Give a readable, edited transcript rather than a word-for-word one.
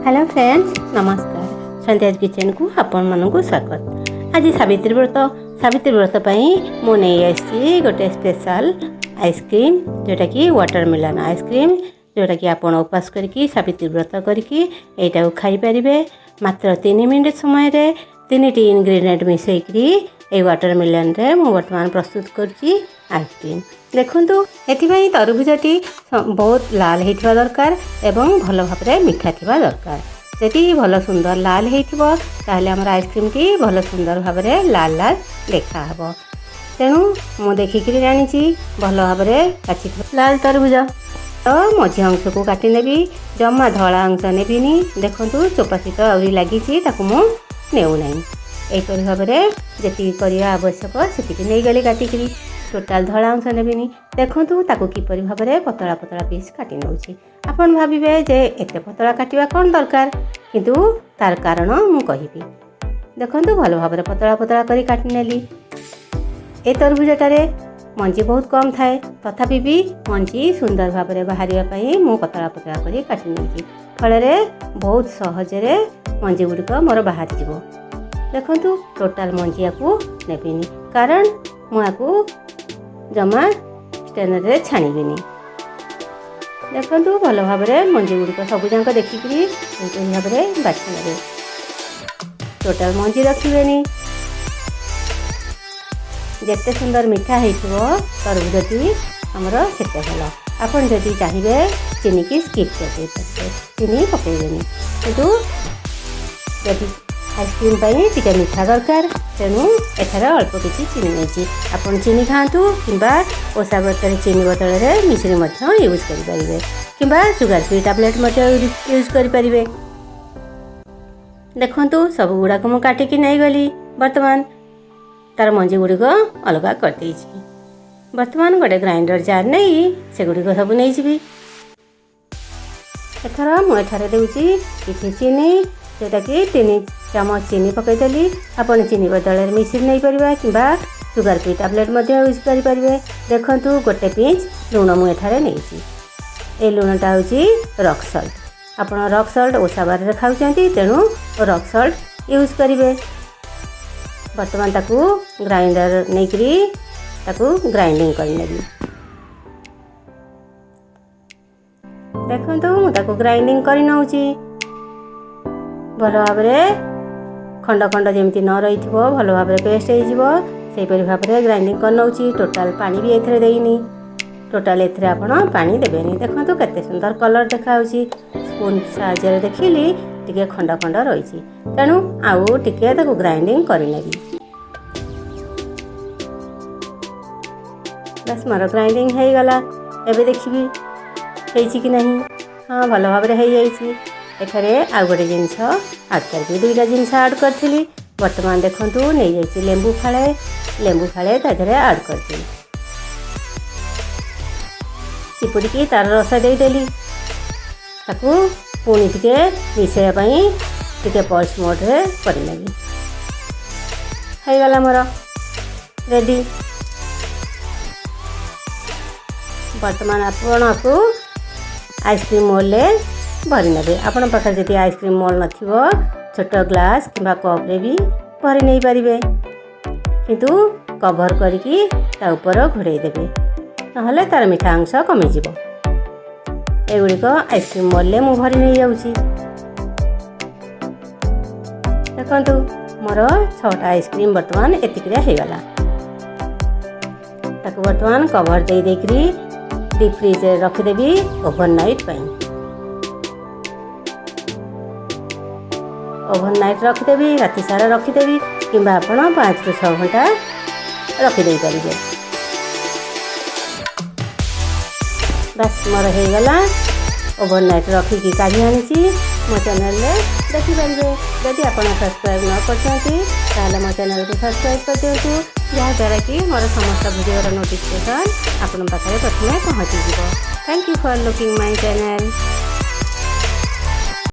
Hello friends, नमस्कार। संध्याज kitchen को आपण मानक स्वागत। आज सावित्री व्रत मु नहीं आसी गोटे स्पेशल आइसक्रीम जोटा कि वाटरमेलन आइसक्रीम जोटा कि आपण उपास करके सावित्री व्रत करके एटा खाई परिबे। मात्र 3 मिनिट समय रे 3टी इंग्रेडिएंट मिसैकरी ए वाटरमेलन रे मु वर्तमान प्रस्तुत करची आइसक्रीम। देखंतु एथिबाई तरबुजटी बहुत लाल हेतिबा दरकार एवं भल भाबरे मीठा थिबा दरकार। जदि भल सुंदर लाल हेतिबो ताहले हमर आइसक्रीम टी भल सुंदर भाबरे लाल लाल देखा हबो। तेणु मु देखिकरी जानिची भल भाबरे काची लाल तरबुज तो मझी अंश को काटी नेबी, जमा धला अंश नेबिनी। देखंतु चोपा सहित आउरी लागिची ताकू मु नेउ नै। एपरि भाबरे जेति करिया आवश्यक सेति नै गली काटिकरी टोटाल धला अंश नेबिनी। देखंतु ताकू किपरि भाबरे पतला पतला पीस काटी नउची। आपण भाबिबे जे एते पतला काटिबा कोन दरकार, किंतु तार कारण मु कहिबी। देखंतु भलो भाबरे पतला पतला करी काटी नेली। ए तरबुजटारे मंजी बहुत कम थाए, तथापि भी मंजी सुंदर भाबरे बाहरिया पई मु पतला पतला करी काटी नेची। फଳରେ बहुत सहजरे मंजी गुडिक मोर बाहर जिवो। देखंतु टोटाल मंजिया को नेबिनी, कारण मु आकू जमा स्टेनर रे छाणीबिनी। देखंतु भल भाबरे मंजी गुडिक सब जांक देखिकरी एई भाबरे बाछि नेबे। टोटाल मंजी रखिबेनी। जेते सुंदर मीठा हेतिबो तरबुजटी हमर सेते भल। आपण जदि चाहिबे चीनी की स्किप कर देते, चीनी पकेइबेनी। किंतु जदि आइसक्रीम पाई टिके मीठा दरकार, तेणु एथार अल्प किछि चीनी नेछि। आपण चीनी खातु किंबा ओसा व्रतरे चीनी बदल रे मिश्री मध्य यूज करि परिबे, किंबा सुगर फ्री टैबलेट मध्य यूज करि परिबे। देखंतु सब गुडा को मु काटी कि नै गली। वर्तमान तार मंजी गुड़िक अलग कर देछि। वर्तमान गोटे ग्राइंडर जार नहीं से गुड़िक सब नहीं जीवी। एथर मु एठारे देउछि किछि चीनी, जोटा कि 3 चमच चीनी पकईदेली। आपण चीनी बदल में मिश्री नहीं परिबा, किंबा सुगर फ्री टैबलेट मध्य यूज करि परिबे। देखंतु गोटे पिंच लूण मु एठारे नेछि। ए लूणटा होछि रॉक सल्ट। आपण रॉक सल्ट ओसा बार रे खाउछंती, तेणु रॉक सल्ट यूज करिवे। वर्तमान ताकू ग्राइंडर नेकरी ताकू ग्राइंडिंग कर नेबी। देखंतु मु ताकू ग्राइंडिंग करि नउची। भल भाबरे खंड खंड जेमती न रहिथिबो भल भाबरे पेस्ट हे जिवो, सेहि परि भाबरे ग्राइंडिंग कर नउची। टोटाल पानी भी एथरे देइनी। टोटाल एथरे आपण पानी देबेनी। देखंतु केते सुंदर कलर देखाउची। स्पून साहाय्य देखिली टिके खंड खंड रहिछि, तेणु आउ टिके ताकू ग्राइंडिंग करि नेबी। बस मोर ग्राइंडिंग हो गला। एबे देखिबी हेछि कि नहीं। हाँ, भल भाबरे हो जाइछि। एथरे आ गोटे जिनस ऐड करबी। 2टा जिनस ऐड करथिली। वर्तमान देखंतु नै जाइछि लेंबू फाळे ता धरे ऐड करथिली। चिपुड़ी की तार रस दे देली। ताकू पुणी टिके मिसैया पई टिके पल्स मोड रे करि नेबी। हो गला मोर रेडी। वर्तमान आपण को आइसक्रीम मोल ले भरी नेबे। आपण पाखर जदि आइसक्रीम मोल नथिबो, छोट ग्लास किंबा कप रे भी भरी नै परिबे। किंतु कवर करिकी ता ऊपर घोड़े देबे, नहले तार मीठा अंश कमी जिवो। एगुड़िक आइसक्रीम मोल ले मु भरी नै जाउची। देखंतु मोर 6टा आइसक्रीम वर्तमान एतिकरे हे गला। ताकू वर्तमान कवर दे देकरी डीप फ्रीज रे रखि देबी ओवरनाइट पई। ओवरनाइट रखि देबी, राति सारा रखि देबी, किंबा आपण 5 ରୁ 6 घंटा रखि देई परिबे। बस मोर हो गला। ओवरनाइट रखिकी काढ़ी आनिची। मो चैनल रे देखि परिबे। जदि आपण सब्सक्राइब न करछंती ताहले मो चैनल को सब्सक्राइब कर दियंतु, जहाँ द्वारा कि मोर समस्त वीडियो रा नोटिफिकेशन आपण पाखरे प्रथमे पहुंची जिवो। Thank you for looking my channel.